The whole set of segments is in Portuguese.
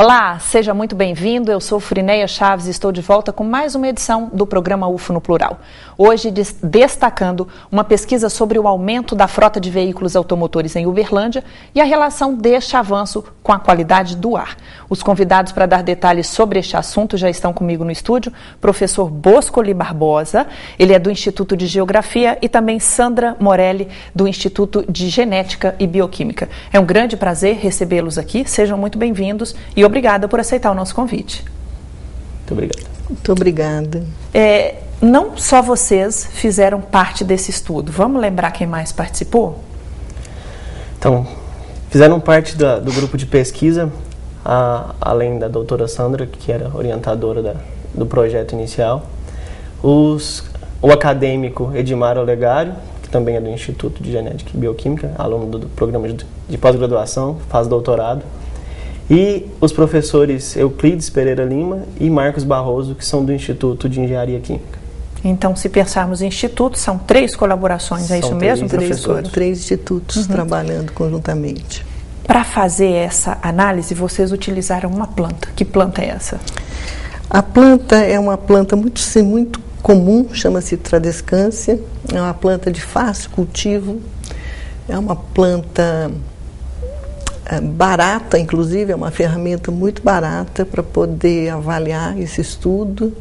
Olá, seja muito bem-vindo. Eu sou Frinéia Chaves e estou de volta com mais uma edição do programa UFO no Plural. Hoje destacando uma pesquisa sobre o aumento da frota de veículos automotores em Uberlândia e a relação deste avanço com a qualidade do ar. Os convidados para dar detalhes sobre este assunto já estão comigo no estúdio, professor Boscoli Barbosa, ele é do Instituto de Geografia, e também Sandra Morelli, do Instituto de Genética e Bioquímica. É um grande prazer recebê-los aqui, sejam muito bem-vindos e obrigada por aceitar o nosso convite. Muito obrigado. Muito obrigada. Não só vocês fizeram parte desse estudo, vamos lembrar quem mais participou? Então, fizeram parte do grupo de pesquisa, além da doutora Sandra, que era orientadora do projeto inicial, o acadêmico Edmar Olegário, que também é do Instituto de Genética e Bioquímica, aluno do programa de pós-graduação, faz doutorado, e os professores Euclides Pereira Lima e Marcos Barroso, que são do Instituto de Engenharia Química. Então, se pensarmos em institutos, são 3 colaborações, é isso mesmo, professor? 3 institutos trabalhando conjuntamente. Para fazer essa análise, vocês utilizaram uma planta. Que planta é essa? A planta é uma planta muito comum, chama-se Tradescância, é uma planta de fácil cultivo, é uma planta barata, inclusive, é uma ferramenta muito barata para poder avaliar esse estudo.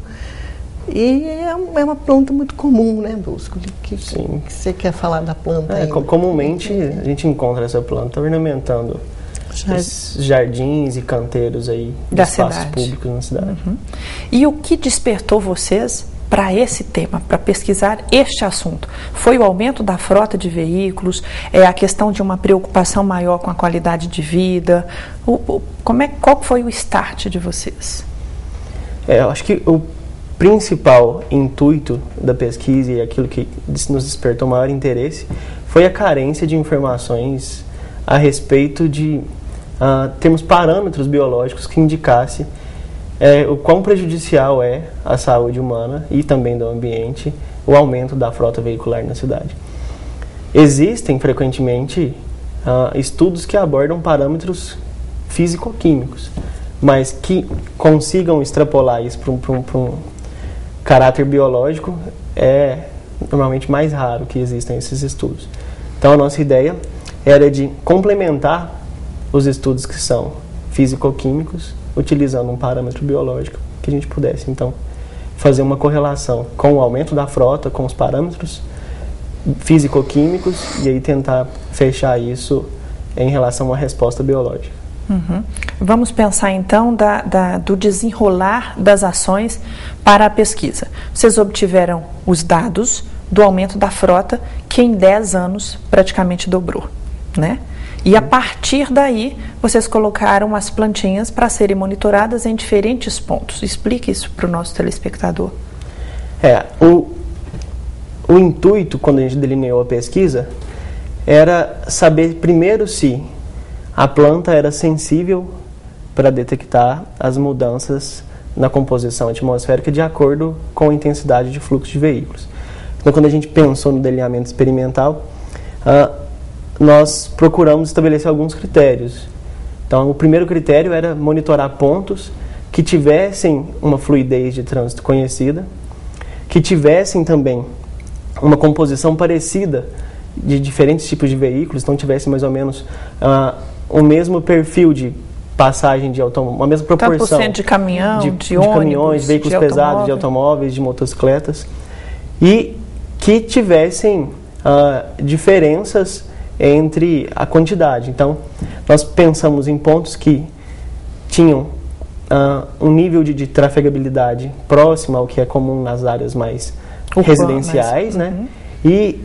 E é uma planta muito comum, né, Bosco? Que você quer falar da planta? Comumente a gente encontra essa planta ornamentando os jardins e canteiros aí de espaços públicos na cidade. Uhum. E o que despertou vocês para esse tema, para pesquisar este assunto? Foi o aumento da frota de veículos, a questão de uma preocupação maior com a qualidade de vida? Qual foi o start de vocês? Eu acho que o principal intuito da pesquisa e aquilo que nos despertou maior interesse foi a carência de informações a respeito de termos parâmetros biológicos que indicassem o quão prejudicial é à saúde humana e também do ambiente o aumento da frota veicular na cidade. Existem frequentemente estudos que abordam parâmetros físico-químicos, mas que consigam extrapolar isso para um caráter biológico é normalmente mais raro que existam esses estudos. Então a nossa ideia era de complementar os estudos que são físico-químicos, utilizando um parâmetro biológico, que a gente pudesse então fazer uma correlação com o aumento da frota, com os parâmetros físico-químicos, e aí tentar fechar isso em relação a uma resposta biológica. Uhum. Vamos pensar então do desenrolar das ações para a pesquisa. Vocês obtiveram os dados do aumento da frota, que em 10 anos praticamente dobrou, né? E a partir daí, vocês colocaram as plantinhas para serem monitoradas em diferentes pontos. Explique isso para o nosso telespectador. O intuito, quando a gente delineou a pesquisa, era saber primeiro se a planta era sensível para detectar as mudanças na composição atmosférica de acordo com a intensidade de fluxo de veículos. Então, quando a gente pensou no delineamento experimental, nós procuramos estabelecer alguns critérios. Então, o primeiro critério era monitorar pontos que tivessem uma fluidez de trânsito conhecida, que tivessem também uma composição parecida de diferentes tipos de veículos, então tivesse mais ou menos o mesmo perfil de passagem de automóvel, uma mesma proporção de caminhão, de ônibus, caminhões, veículos pesados, de automóveis, de motocicletas, e que tivessem diferenças entre a quantidade. Então, nós pensamos em pontos que tinham um nível de trafegabilidade próximo ao que é comum nas áreas mais residenciais, né? E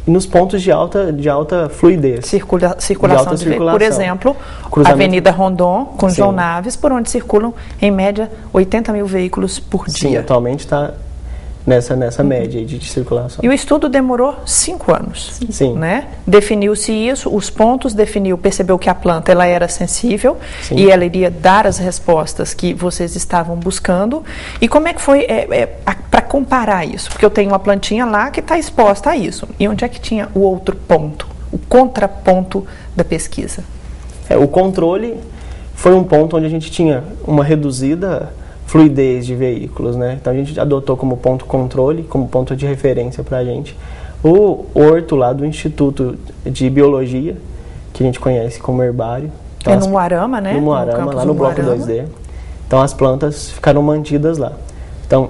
nos pontos de alta fluidez. Circulação de veículos. Por exemplo, a Avenida Rondon, com João Naves, por onde circulam, em média, 80 mil veículos por dia. Sim, atualmente está nessa média de circulação. E o estudo demorou 5 anos. Sim. Né? Definiu-se isso, os pontos, percebeu que a planta ela era sensível. Sim. E ela iria dar as respostas que vocês estavam buscando. E como é que foi para comparar isso? Porque eu tenho uma plantinha lá que está exposta a isso. E onde é que tinha o outro ponto, o contraponto da pesquisa? O controle foi um ponto onde a gente tinha uma reduzida fluidez de veículos, né? Então a gente adotou como ponto controle, como ponto de referência para a gente, o horto lá do Instituto de Biologia, que a gente conhece como herbário. Então, no Moarama, né? No Moarama, lá no bloco 2D. Então as plantas ficaram mantidas lá. Então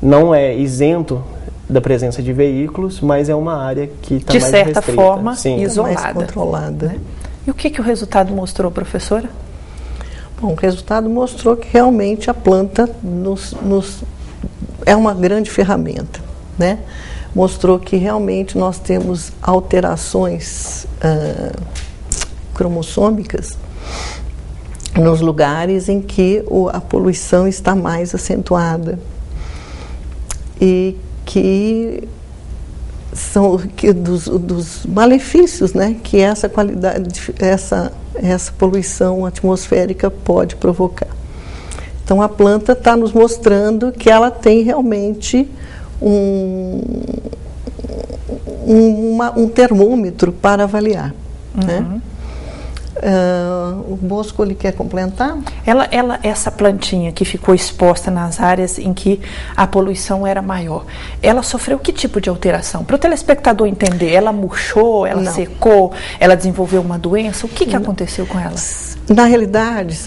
não é isento da presença de veículos, mas é uma área que está mais restrita. De certa forma, sim, isolada. Mais controlada. Né? E o que o resultado mostrou, professora? Bom, o resultado mostrou que realmente a planta é uma grande ferramenta, né? Mostrou que realmente nós temos alterações cromossômicas nos lugares em que a poluição está mais acentuada e que são dos malefícios, né, que essa qualidade, essa poluição atmosférica pode provocar. Então a planta está nos mostrando que ela tem realmente um termômetro para avaliar, né? O Bosco, ele quer complementar? Essa plantinha que ficou exposta nas áreas em que a poluição era maior, ela sofreu que tipo de alteração? Para o telespectador entender, ela murchou, ela secou, ela desenvolveu uma doença? O que aconteceu com ela? Na realidade,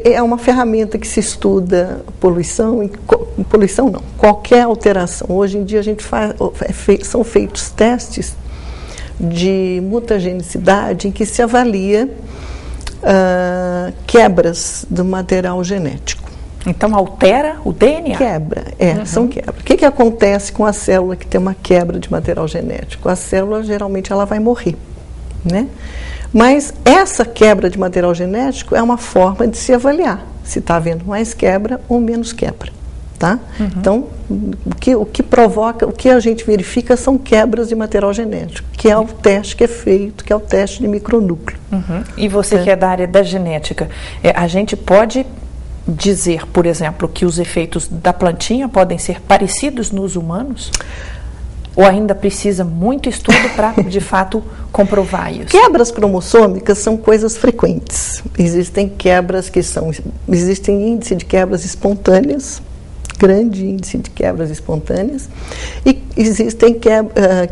é uma ferramenta que se estuda poluição não, qualquer alteração. Hoje em dia a gente são feitos testes de mutagenicidade em que se avalia quebras do material genético. Então altera o DNA? Quebra, são quebras. O que acontece com a célula que tem uma quebra de material genético? A célula geralmente ela vai morrer, né? Mas essa quebra de material genético é uma forma de se avaliar se está havendo mais quebra ou menos quebra. Tá? Então, o que provoca, o que a gente verifica são quebras de material genético, que é o teste que é feito, que é o teste de micronúcleo. E você que é da área da genética, a gente pode dizer, por exemplo, que os efeitos da plantinha podem ser parecidos nos humanos? Ou ainda precisa muito estudo para, de fato, comprovar isso? Quebras cromossômicas são coisas frequentes. Existem quebras existem índice de quebras espontâneas, grande índice de quebras espontâneas, e existem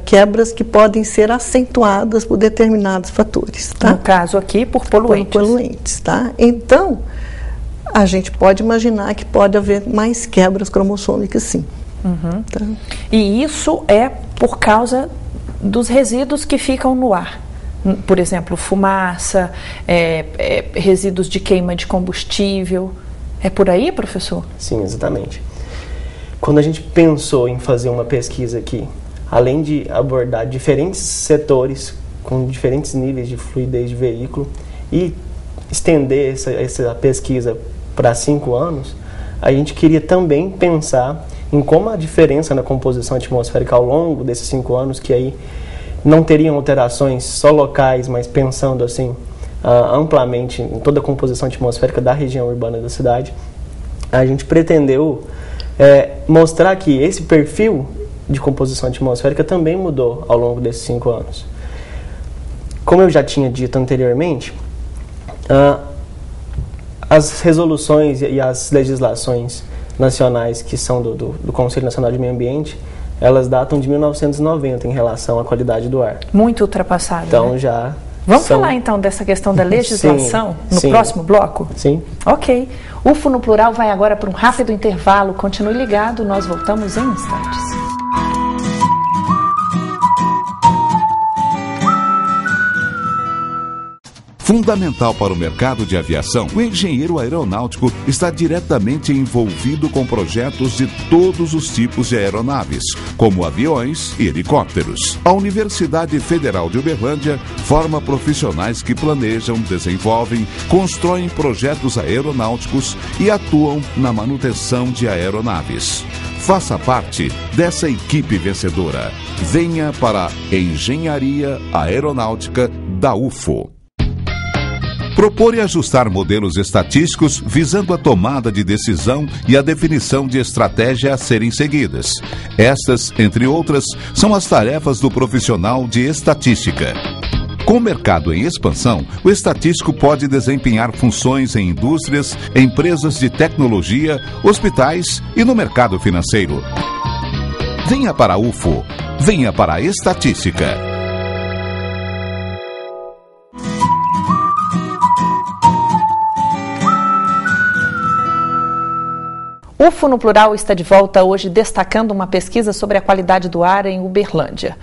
quebras que podem ser acentuadas por determinados fatores. Tá? No caso aqui, por poluentes. Por poluentes, tá? Então, a gente pode imaginar que pode haver mais quebras cromossômicas, sim. Tá? E isso é por causa dos resíduos que ficam no ar. Por exemplo, fumaça, resíduos de queima de combustível. É por aí, professor? Sim, exatamente. Quando a gente pensou em fazer uma pesquisa aqui, além de abordar diferentes setores com diferentes níveis de fluidez de veículo e estender essa pesquisa para 5 anos, a gente queria também pensar em como a diferença na composição atmosférica ao longo desses 5 anos, que aí não teriam alterações só locais, mas pensando assim amplamente em toda a composição atmosférica da região urbana da cidade, a gente pretendeu mostrar que esse perfil de composição atmosférica também mudou ao longo desses 5 anos. Como eu já tinha dito anteriormente, as resoluções e as legislações nacionais que são do Conselho Nacional de Meio Ambiente, elas datam de 1990 em relação à qualidade do ar. Muito ultrapassado. Então, né? já... Vamos falar então dessa questão da legislação no próximo bloco? Sim. Ok. UFO no Plural vai agora para um rápido intervalo. Continue ligado, nós voltamos em instantes. Fundamental para o mercado de aviação, o engenheiro aeronáutico está diretamente envolvido com projetos de todos os tipos de aeronaves, como aviões e helicópteros. A Universidade Federal de Uberlândia forma profissionais que planejam, desenvolvem, constroem projetos aeronáuticos e atuam na manutenção de aeronaves. Faça parte dessa equipe vencedora. Venha para a Engenharia Aeronáutica da UFO. Propor e ajustar modelos estatísticos visando a tomada de decisão e a definição de estratégia a serem seguidas. Estas, entre outras, são as tarefas do profissional de estatística. Com o mercado em expansão, o estatístico pode desempenhar funções em indústrias, empresas de tecnologia, hospitais e no mercado financeiro. Venha para a UFO, venha para a estatística. UFO no Plural está de volta hoje destacando uma pesquisa sobre a qualidade do ar em Uberlândia.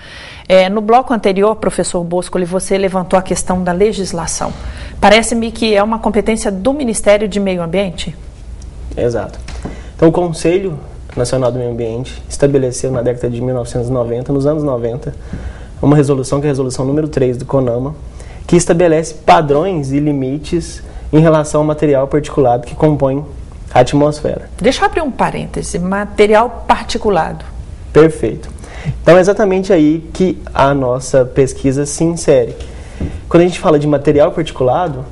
No bloco anterior, professor Boscoli, você levantou a questão da legislação. Parece-me que é uma competência do Ministério de Meio Ambiente? Exato. Então, o Conselho Nacional do Meio Ambiente estabeleceu na década de 1990, nos anos 90, uma resolução, que é a resolução número 3 do CONAMA, que estabelece padrões e limites em relação ao material particulado que compõe a atmosfera. Deixa eu abrir um parêntese, material particulado. Perfeito. Então é exatamente aí que a nossa pesquisa se insere. Quando a gente fala de material particulado,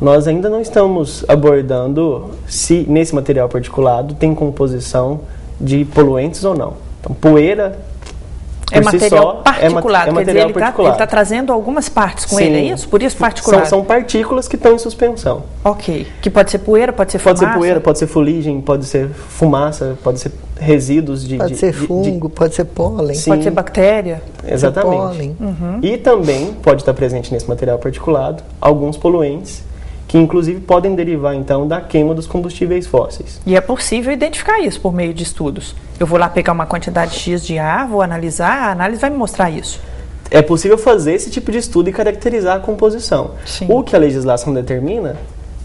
nós ainda não estamos abordando se nesse material particulado tem composição de poluentes ou não. Então poeira é material particulado, quer dizer, ele está trazendo algumas partes com ele, é isso? Por isso particulado. São partículas que estão em suspensão. Ok. Que pode ser poeira, pode ser fumaça? Pode ser poeira, pode ser fuligem, pode ser fumaça, pode ser resíduos de... Pode ser fungo, pode ser pólen. Sim. Pode ser bactéria. Exatamente. Pólen. Uhum. E também pode estar presente nesse material particulado alguns poluentes que inclusive podem derivar então da queima dos combustíveis fósseis. E é possível identificar isso por meio de estudos. Eu vou lá pegar uma quantidade X de ar, vou analisar, a análise vai me mostrar isso. É possível fazer esse tipo de estudo e caracterizar a composição. Sim. O que a legislação determina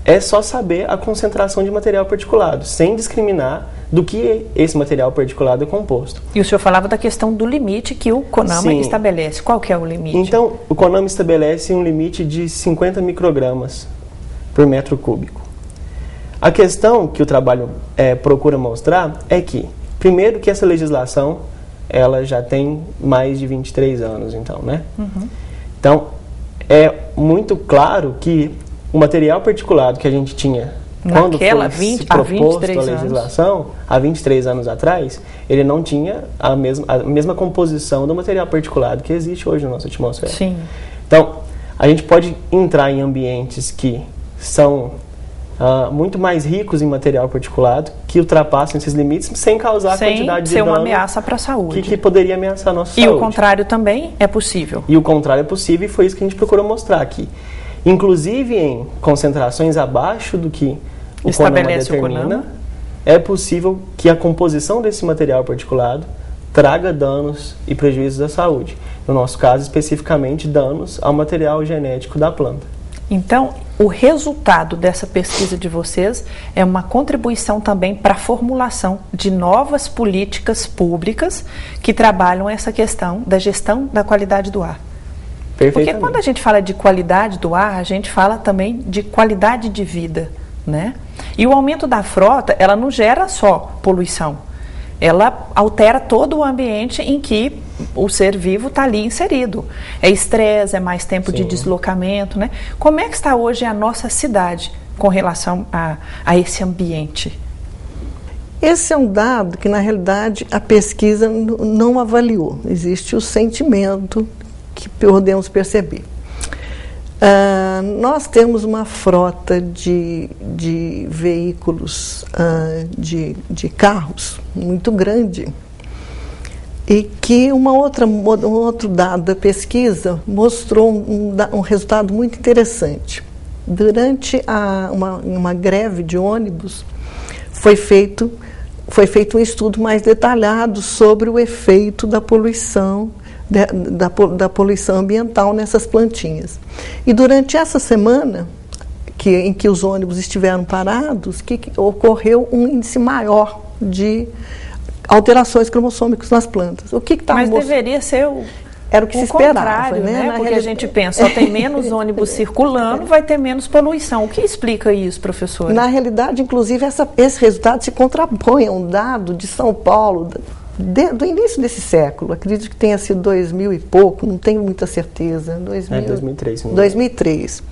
é só saber a concentração de material particulado, sem discriminar do que esse material particulado é composto. E o senhor falava da questão do limite que o CONAMA estabelece. Qual que é o limite? Então, o CONAMA estabelece um limite de 50 microgramas por metro cúbico. A questão que o trabalho procura mostrar é que, primeiro, que essa legislação ela já tem mais de 23 anos, então, né? Uhum. Então, é muito claro que o material particulado que a gente tinha quando foi proposto a legislação, há 23 anos atrás, ele não tinha a mesma composição do material particulado que existe hoje na nossa atmosfera. Sim. Então, a gente pode entrar em ambientes que são muito mais ricos em material particulado, que ultrapassam esses limites sem causar a quantidade de dano. Sem ser uma ameaça para a saúde. Que poderia ameaçar a nossa saúde. E o contrário também é possível. E o contrário é possível, e foi isso que a gente procurou mostrar aqui. Inclusive em concentrações abaixo do que o CONAMA determina, é possível que a composição desse material particulado traga danos e prejuízos à saúde. No nosso caso, especificamente, danos ao material genético da planta. Então, o resultado dessa pesquisa de vocês é uma contribuição também para a formulação de novas políticas públicas que trabalham essa questão da gestão da qualidade do ar. Porque quando a gente fala de qualidade do ar, a gente fala também de qualidade de vida, né? E o aumento da frota, ela não gera só poluição. Ela altera todo o ambiente em que o ser vivo está ali inserido. É estresse, é mais tempo de deslocamento, né? Como é que está hoje a nossa cidade com relação a esse ambiente? Esse é um dado que, na realidade, a pesquisa não avaliou. Existe o sentimento que podemos perceber. Nós temos uma frota de veículos, de carros muito grande, e que um outro dado da pesquisa mostrou um resultado muito interessante. Durante uma greve de ônibus, foi feito um estudo mais detalhado sobre o efeito da poluição, da poluição ambiental nessas plantinhas. E durante essa semana, em que os ônibus estiveram parados, ocorreu um índice maior de alterações cromossômicas nas plantas. Mas deveria ser era o que se esperava, né? Porque a gente pensa, só tem menos ônibus circulando, vai ter menos poluição. O que explica isso, professora? Na realidade, inclusive, esse resultado se contrapõe a um dado de São Paulo, do início desse século, acredito que tenha sido 2000 e pouco, não tenho muita certeza. 2003.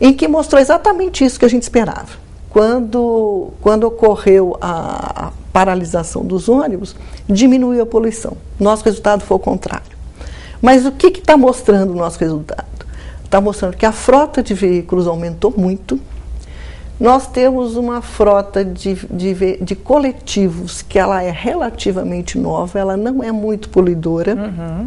Em que mostrou exatamente isso que a gente esperava. Quando ocorreu a paralisação dos ônibus, diminuiu a poluição. Nosso resultado foi o contrário. Mas o que está mostrando o nosso resultado? está mostrando que a frota de veículos aumentou muito. Nós temos uma frota de coletivos que ela é relativamente nova, ela não é muito poluidora.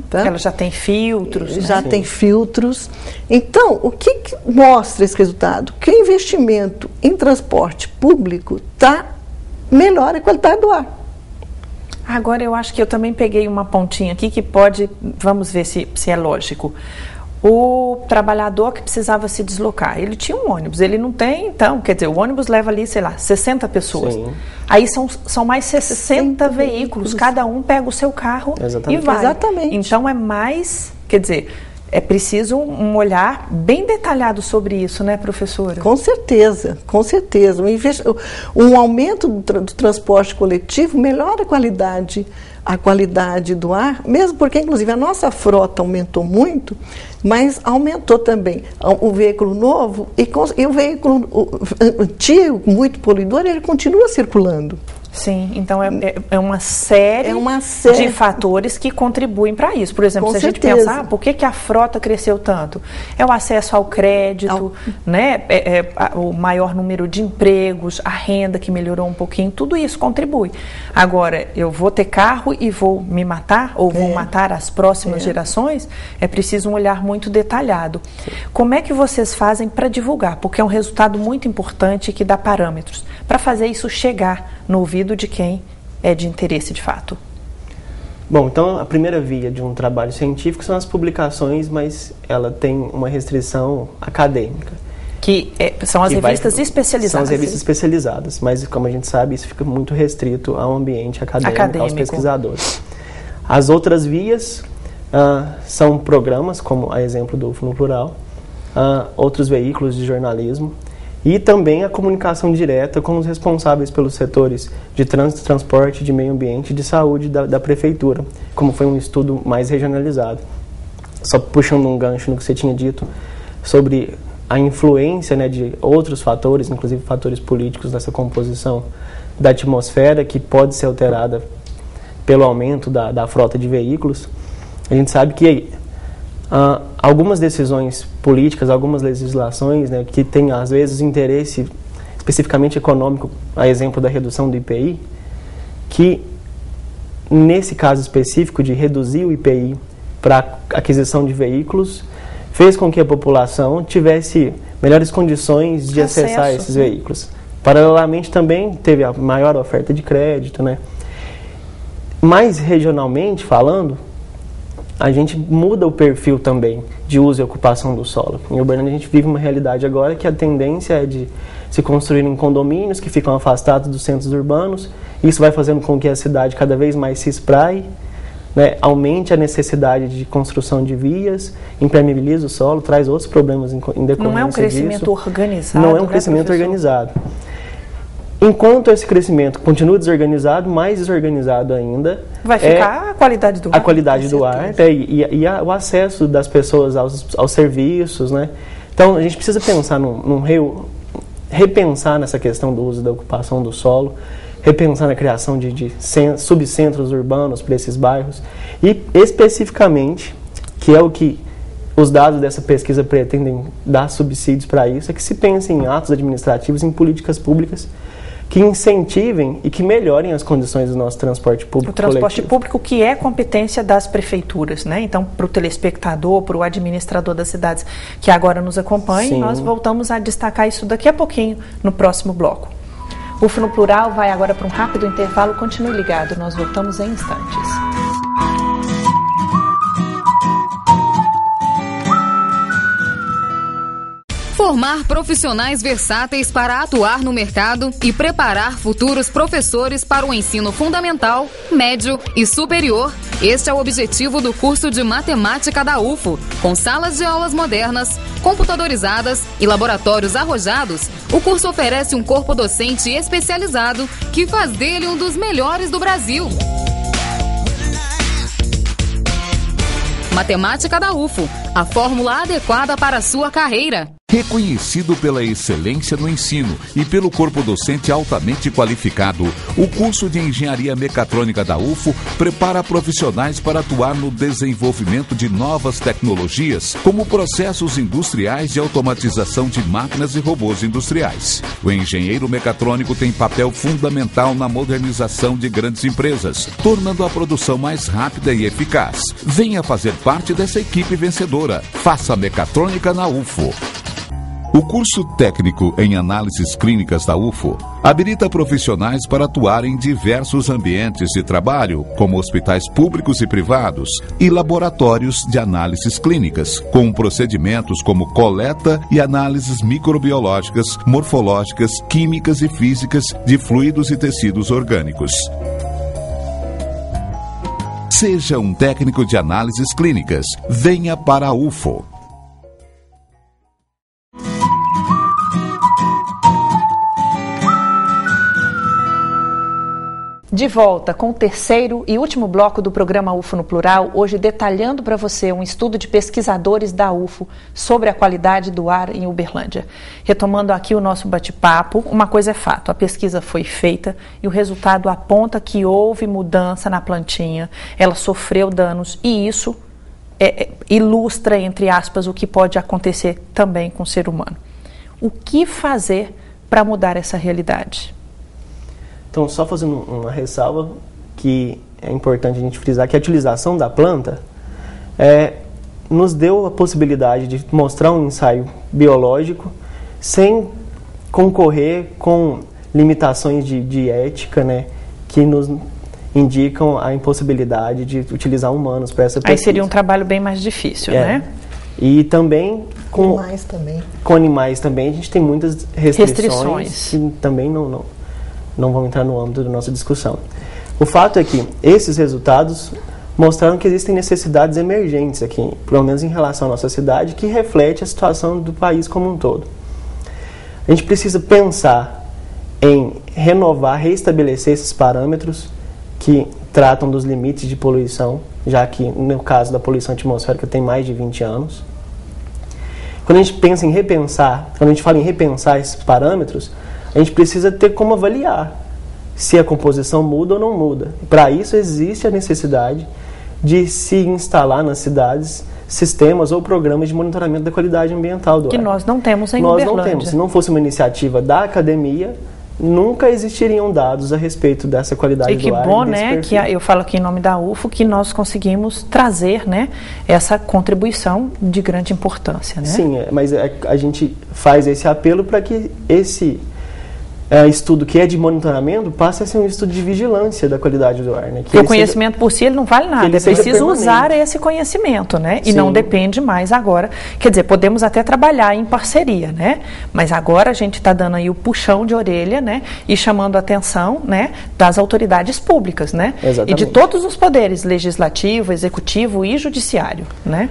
Tá? Ela já tem filtros. Já tem filtros. Então, o que mostra esse resultado? Que o investimento em transporte público melhora a qualidade do ar. Agora, eu acho que eu também peguei uma pontinha aqui que pode, vamos ver se é lógico. O trabalhador que precisava se deslocar, ele tinha um ônibus, ele não tem, então, quer dizer, o ônibus leva ali, sei lá, 60 pessoas. Sim. Aí são mais 60 veículos, cada um pega o seu carro e vai. Exatamente. Então é mais, quer dizer, é preciso um olhar bem detalhado sobre isso, né, professora? Com certeza, com certeza. Um aumento do transporte coletivo melhora a qualidade do ar, mesmo porque, inclusive, a nossa frota aumentou muito, mas aumentou também o veículo novo e o veículo antigo, muito poluidor, ele continua circulando. Sim, então é uma série de fatores que contribuem para isso. Por exemplo, se a gente pensar, por que a frota cresceu tanto? É o acesso ao crédito, né? O maior número de empregos, a renda que melhorou um pouquinho, tudo isso contribui. Agora, eu vou ter carro e vou me matar, ou vou matar as próximas gerações, é preciso um olhar muito detalhado. Como é que vocês fazem para divulgar? Porque é um resultado muito importante que dá parâmetros para fazer isso chegar no ouvido de quem é de interesse de fato. Bom, então a primeira via de um trabalho científico são as publicações, mas ela tem uma restrição acadêmica. Que são as revistas especializadas. São as revistas especializadas, mas como a gente sabe, isso fica muito restrito ao ambiente acadêmico. Aos pesquisadores. As outras vias são programas, como a exemplo do UFO no Plural, outros veículos de jornalismo, e também a comunicação direta com os responsáveis pelos setores de trânsito, transporte, de meio ambiente e de saúde da prefeitura, como foi um estudo mais regionalizado. Só puxando um gancho no que você tinha dito sobre a influência, né, de outros fatores, inclusive fatores políticos nessa composição da atmosfera, que pode ser alterada pelo aumento da frota de veículos. A gente sabe que algumas decisões políticas, algumas legislações, né, que têm às vezes interesse especificamente econômico, a exemplo da redução do IPI, que nesse caso específico de reduzir o IPI para aquisição de veículos, fez com que a população tivesse melhores condições de acessar esses veículos. Paralelamente também teve a maior oferta de crédito, né? Mais regionalmente falando, a gente muda o perfil também de uso e ocupação do solo. Em Uberlândia a gente vive uma realidade agora que a tendência é de se construírem condomínios que ficam afastados dos centros urbanos. Isso vai fazendo com que a cidade cada vez mais se espraie, né, aumente a necessidade de construção de vias, impermeabiliza o solo, traz outros problemas em decorrência disso. Não é um crescimento organizado. Não é um crescimento organizado. Enquanto esse crescimento continua desorganizado, mais desorganizado ainda vai ficar a qualidade do ar. A qualidade do ar e o acesso das pessoas aos serviços, né? Então a gente precisa pensar repensar nessa questão do uso e da ocupação do solo, repensar na criação de subcentros urbanos para esses bairros e especificamente, que é o que os dados dessa pesquisa pretendem dar subsídios para isso, é que se pense em atos administrativos, em políticas públicas que incentivem e que melhorem as condições do nosso transporte público coletivo. O transporte público que é competência das prefeituras, né? Então, para o telespectador, para o administrador das cidades que agora nos acompanha, nós voltamos a destacar isso daqui a pouquinho no próximo bloco. O UFO no Plural vai agora para um rápido intervalo. Continue ligado, nós voltamos em instantes. Formar profissionais versáteis para atuar no mercado e preparar futuros professores para o ensino fundamental, médio e superior. Este é o objetivo do curso de Matemática da UFO. Com salas de aulas modernas, computadorizadas e laboratórios arrojados, o curso oferece um corpo docente especializado que faz dele um dos melhores do Brasil. Matemática da UFO, a fórmula adequada para a sua carreira. Reconhecido pela excelência no ensino e pelo corpo docente altamente qualificado, o curso de Engenharia Mecatrônica da UFO prepara profissionais para atuar no desenvolvimento de novas tecnologias, como processos industriais de automatização de máquinas e robôs industriais. O engenheiro mecatrônico tem papel fundamental na modernização de grandes empresas, tornando a produção mais rápida e eficaz. Venha fazer parte dessa equipe vencedora. Faça mecatrônica na UFO. O curso técnico em análises clínicas da UFO habilita profissionais para atuar em diversos ambientes de trabalho, como hospitais públicos e privados e laboratórios de análises clínicas, com procedimentos como coleta e análises microbiológicas, morfológicas, químicas e físicas de fluidos e tecidos orgânicos. Seja um técnico de análises clínicas. Venha para a UFO. De volta com o terceiro e último bloco do programa UFO no Plural, hoje detalhando para você um estudo de pesquisadores da UFO sobre a qualidade do ar em Uberlândia. Retomando aqui o nosso bate-papo, uma coisa é fato, a pesquisa foi feita e o resultado aponta que houve mudança na plantinha, ela sofreu danos e isso ilustra, entre aspas, o que pode acontecer também com o ser humano. O que fazer para mudar essa realidade? Então, só fazendo uma ressalva, que é importante a gente frisar que a utilização da planta nos deu a possibilidade de mostrar um ensaio biológico sem concorrer com limitações de ética, né, que nos indicam a impossibilidade de utilizar humanos para essa pesquisa. Aí seria um trabalho bem mais difícil, né? E também com animais também a gente tem muitas restrições. Que também não vão entrar no âmbito da nossa discussão. O fato é que esses resultados mostraram que existem necessidades emergentes aqui, pelo menos em relação à nossa cidade, que reflete a situação do país como um todo. A gente precisa pensar em renovar, reestabelecer esses parâmetros que tratam dos limites de poluição, já que no caso da poluição atmosférica tem mais de 20 anos. Quando a gente pensa em repensar, quando a gente fala em repensar esses parâmetros, a gente precisa ter como avaliar se a composição muda ou não muda. Para isso existe a necessidade de se instalar nas cidades sistemas ou programas de monitoramento da qualidade ambiental do ar. Que nós não temos em Uberlândia. Nós não temos. Se não fosse uma iniciativa da academia, nunca existiriam dados a respeito dessa qualidade do ar. E que bom, né, que eu falo aqui em nome da UFO, que nós conseguimos trazer, né, essa contribuição de grande importância, né? Sim, mas a gente faz esse apelo para que esse estudo que é de monitoramento passe a ser um estudo de vigilância da qualidade do ar, né? Que o conhecimento por si ele não vale nada, é preciso usar esse conhecimento, né? E não depende mais agora, quer dizer, podemos até trabalhar em parceria, né? Mas agora a gente está dando aí o puxão de orelha, né? E chamando a atenção, né, das autoridades públicas, né? Exatamente. E de todos os poderes, legislativo, executivo e judiciário, né?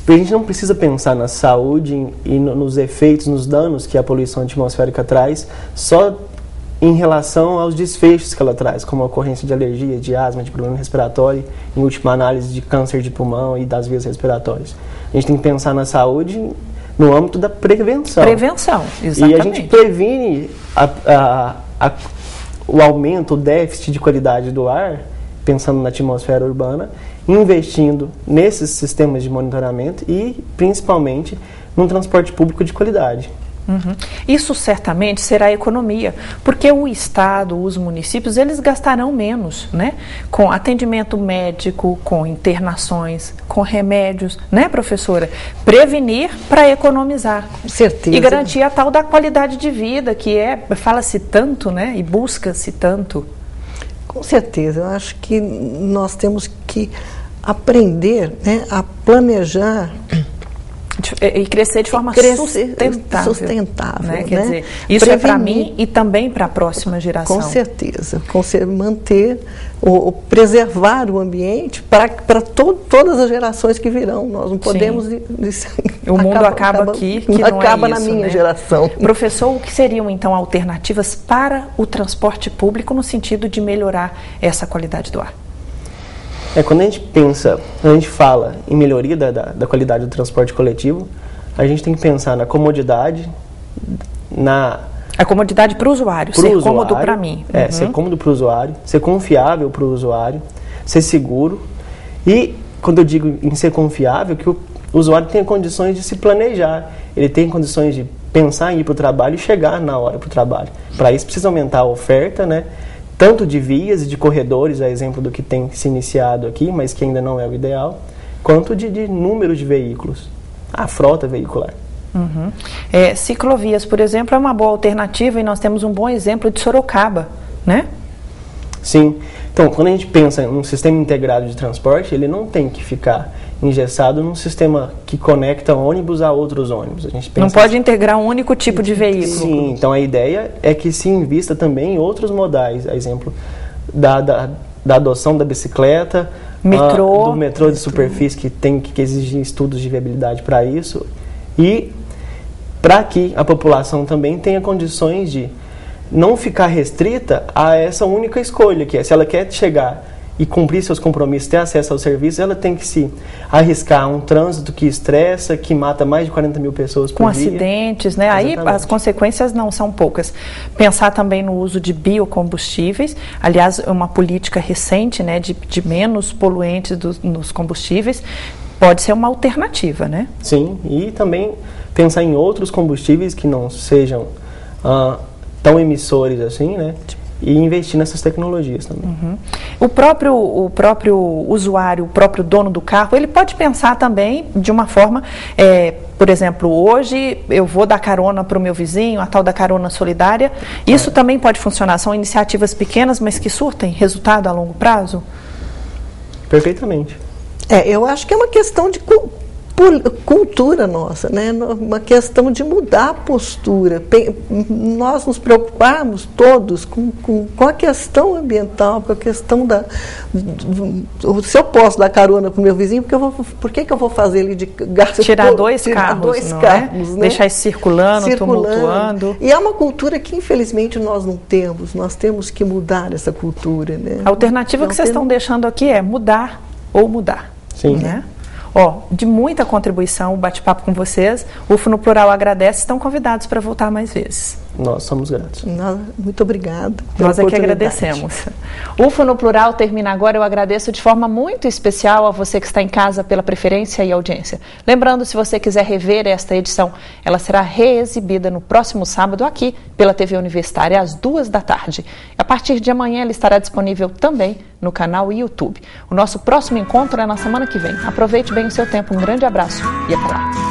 A gente não precisa pensar na saúde e nos efeitos, nos danos que a poluição atmosférica traz, só em relação aos desfechos que ela traz, como a ocorrência de alergia, de asma, de problema respiratório, em última análise de câncer de pulmão e das vias respiratórias. A gente tem que pensar na saúde no âmbito da prevenção. Prevenção, exatamente. E a gente previne o aumento, o déficit de qualidade do ar, pensando na atmosfera urbana, investindo nesses sistemas de monitoramento e, principalmente, num transporte público de qualidade. Uhum. Isso certamente será economia, porque o Estado, os municípios, eles gastarão menos, né? Com atendimento médico, com internações, com remédios, né, professora? Prevenir para economizar. Com certeza. E garantir a tal da qualidade de vida, que fala-se tanto, né? E busca-se tanto. Com certeza. Eu acho que nós temos que aprender, né, a planejar e crescer de forma sustentável. Né? Quer dizer, isso prevenir, é para mim e também para a próxima geração. Com certeza. Manter, preservar o ambiente para todas as gerações que virão. Nós não podemos... O mundo acaba aqui, que não acaba é isso, na minha né? geração. Professor, o que seriam então alternativas para o transporte público no sentido de melhorar essa qualidade do ar? Quando a gente fala em melhoria da qualidade do transporte coletivo, a gente tem que pensar na comodidade, a comodidade para o usuário, ser cômodo para mim. Ser cômodo para o usuário, ser confiável para o usuário, ser seguro. E, quando eu digo em ser confiável, que o usuário tenha condições de se planejar, ele tem condições de pensar em ir para o trabalho e chegar na hora para o trabalho. Para isso precisa aumentar a oferta, né? Tanto de vias e de corredores, a exemplo do que tem se iniciado aqui, mas que ainda não é o ideal, quanto de número de veículos, a frota veicular. Ciclovias, por exemplo, é uma boa alternativa e nós temos um bom exemplo de Sorocaba, né? Sim. Então, quando a gente pensa em um sistema integrado de transporte, ele não tem que ficar engessado num sistema que conecta ônibus a outros ônibus. A gente pensa não pode integrar um único tipo de veículo. Sim, então a ideia é que se invista também em outros modais, a exemplo da adoção da bicicleta, do metrô de superfície, que exigir estudos de viabilidade para isso, e para que a população também tenha condições de não ficar restrita a essa única escolha, que é, se ela quer chegar e cumprir seus compromissos, ter acesso ao serviço, ela tem que se arriscar a um trânsito que estressa, que mata mais de 40 mil pessoas por dia. Com acidentes, né? Exatamente. Aí as consequências não são poucas. Pensar também no uso de biocombustíveis, aliás, uma política recente, né, de menos poluentes nos combustíveis, pode ser uma alternativa, né? Sim, e também pensar em outros combustíveis que não sejam tão emissores assim, né? E investir nessas tecnologias também. O próprio usuário, o próprio dono do carro, ele pode pensar também de uma forma, por exemplo, hoje eu vou dar carona para o meu vizinho, a tal da carona solidária. Isso também pode funcionar. São iniciativas pequenas, mas que surtem resultado a longo prazo? Perfeitamente. Eu acho que é uma questão de cultura nossa, né? Uma questão de mudar a postura. Nós nos preocuparmos todos com a questão ambiental, com a questão se eu posso dar carona para o meu vizinho, por que eu vou fazer ele de gasto? Tirar dois carros, né? Deixar isso circulando, tumultuando. E é uma cultura que, infelizmente, nós não temos. Nós temos que mudar essa cultura, né? A alternativa que vocês estão deixando aqui é mudar ou mudar. Sim. Né? De muita contribuição, o bate-papo com vocês. UFO no Plural agradece, estão convidados para voltar mais vezes. Nós somos gratos. Muito obrigada. Nós é que agradecemos. UFO no Plural termina agora. Eu agradeço de forma muito especial a você que está em casa pela preferência e audiência. Lembrando, se você quiser rever esta edição, ela será reexibida no próximo sábado aqui pela TV Universitária às 14h. A partir de amanhã ela estará disponível também no canal YouTube. O nosso próximo encontro é na semana que vem. Aproveite bem o seu tempo. Um grande abraço e até lá.